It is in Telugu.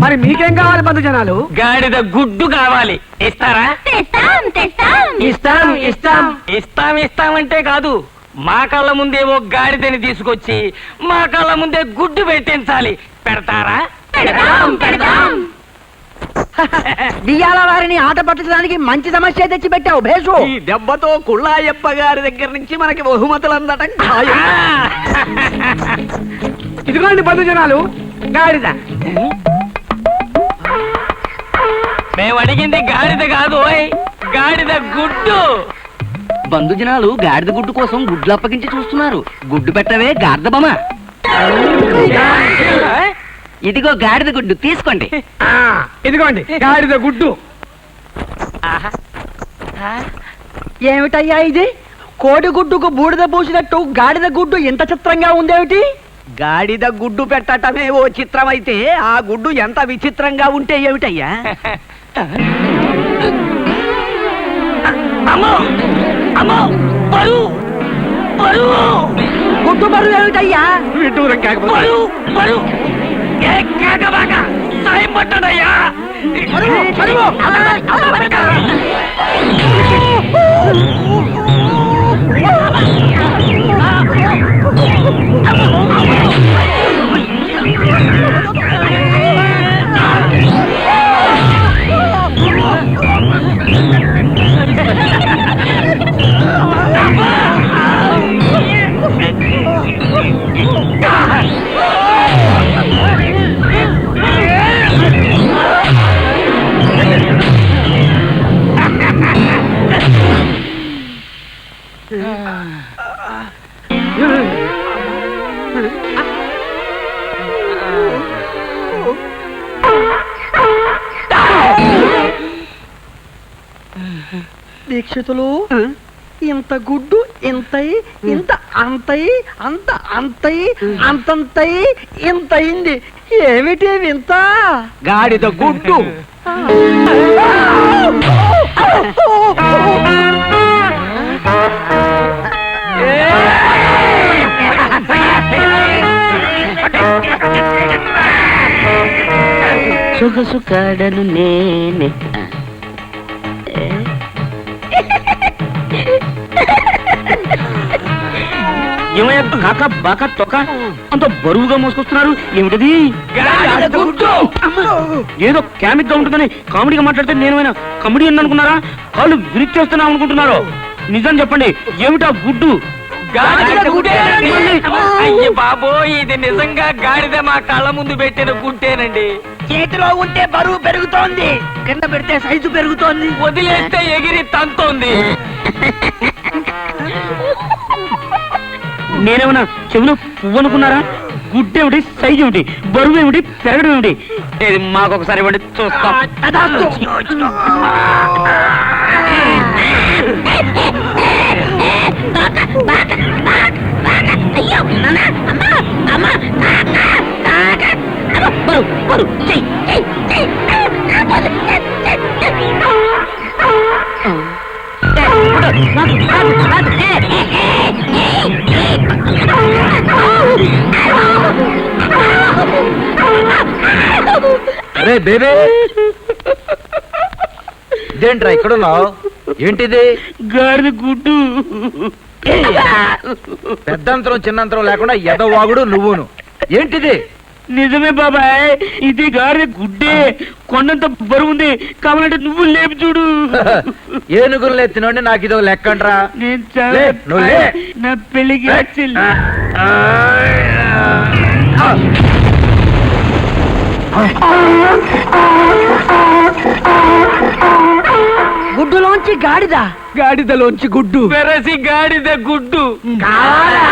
మరి మీకేం కావాలి బంధు జనాలు? గాడిద గుడ్డు కావాలి, ఇస్తారా? ఇస్తామంటే కాదు, మా కళ్ళ ముందే ఓ గాడిదని తీసుకొచ్చి మా కళ్ళ ముందే గుడ్డు పెట్టించాలి. పెడతారా? దియాల వారిని ఆట పట్టడానికి మంచి సమస్య తెచ్చి పెట్టావు భేషు. ఈ దెబ్బతో కుళ్ళాయప్ప గారి దగ్గర నుంచి మనకి బహుమతులు అందటం ఖాయం. ఇదిగోండి బంధు జనాలు, గాడిద. మేము అడిగింది గాడిద కాదు, ఓయ్ గాడిద గుడ్డు. బంధుజనాలు గాడిద గుడ్డు కోసం గుడ్లు అప్పగించి చూస్తున్నారు. గుడ్డు పెట్టవే గార్దబమ. ఇదిగో గాడిద గుడ్డు, తీసుకోండి. ఇదిగోండి గాడిద గుడ్డు. ఏమిటయ్యా ఇది? కోడి గుడ్డుకు బూడిద పూసినట్టు గాడిద గుడ్డు ఇంత చిత్రంగా ఉందేమిటి? గాడిద గుడ్డు పెట్టటమే ఓ చిత్రమైతే ఆ గుడ్డు ఎంత విచిత్రంగా ఉంటే ఏమిటయ్యా? అమ్మో అమ్మో, బరువు బరువు. గుడ్డు బరువు ఏమిటయ్యా? విడ్డూరం కాకపోతే బరువు బరువు. ఏ కాకబాక సాయం పట్టడయ్యా. దీక్షితులు, ఇంత గుడ్డు ఇంతయి, ఇంత అంతయి, అంత అంతయి, అంతంతయి, ఇంతయింది. ఏమిటి వింత? గాడిద గుడ్డు. సొగసు కాడను నేనే. ఏమయ్యా కాక బాక తొక్క అంత బరువుగా మోసుకొస్తున్నారు? ఏమిటది? ఏదో కామిక్ గా ఉంటుందని కామెడీగా మాట్లాడితే నేనేమైనా కామెడీ అనుకున్నారా? కాళ్ళు విరిచేస్తున్నా అనుకుంటున్నారు? నిజం చెప్పండి, ఏమిటా గుడ్డు? అయ్య బాబో, ఇది నిజంగా గాడిద మా కళ్ళ ముందు పెట్టిన గుడ్డేనండి. చేతిలో ఉంటే బరువు పెరుగుతోంది, కింద పెడితే సైజు పెరుగుతోంది, వదిలేస్తే ఎగిరి తంతోంది. నేనేమన్నా చెవులు పువ్వు అనుకున్నారా? గుడ్డేమిటి, సైజు ఏమిటి, బరువు ఏమిటి, పెరగడం ఏమిటి? ఇది మాకొకసారి ఇవ్వండి, చూస్తాం. అరే బేబే, ఇదేంట్రా ఇక్కడున్నావు? ఏంటిది? గాడిద గుడ్డు. పెద్దంతరం చిన్నంతరం లేకుండా ఎదవాగుడు నువ్వును. ఏంటిది? నిజమే బాబాయ్, ఇది గాడిద గుడ్డే. కొండంత బరువు ఉంది, కావాలంటే నువ్వు లేపు చూడు. ఏనుగులు ఎత్తినోండి నాకు ఇదో లెక్కండ్రా. నేను చాలా నా పెళ్లికి గుడ్డులోంచి గాడిద, గాడిదలోంచి గుడ్డు. పెరసి గాడిద గుడ్డు కావాలా?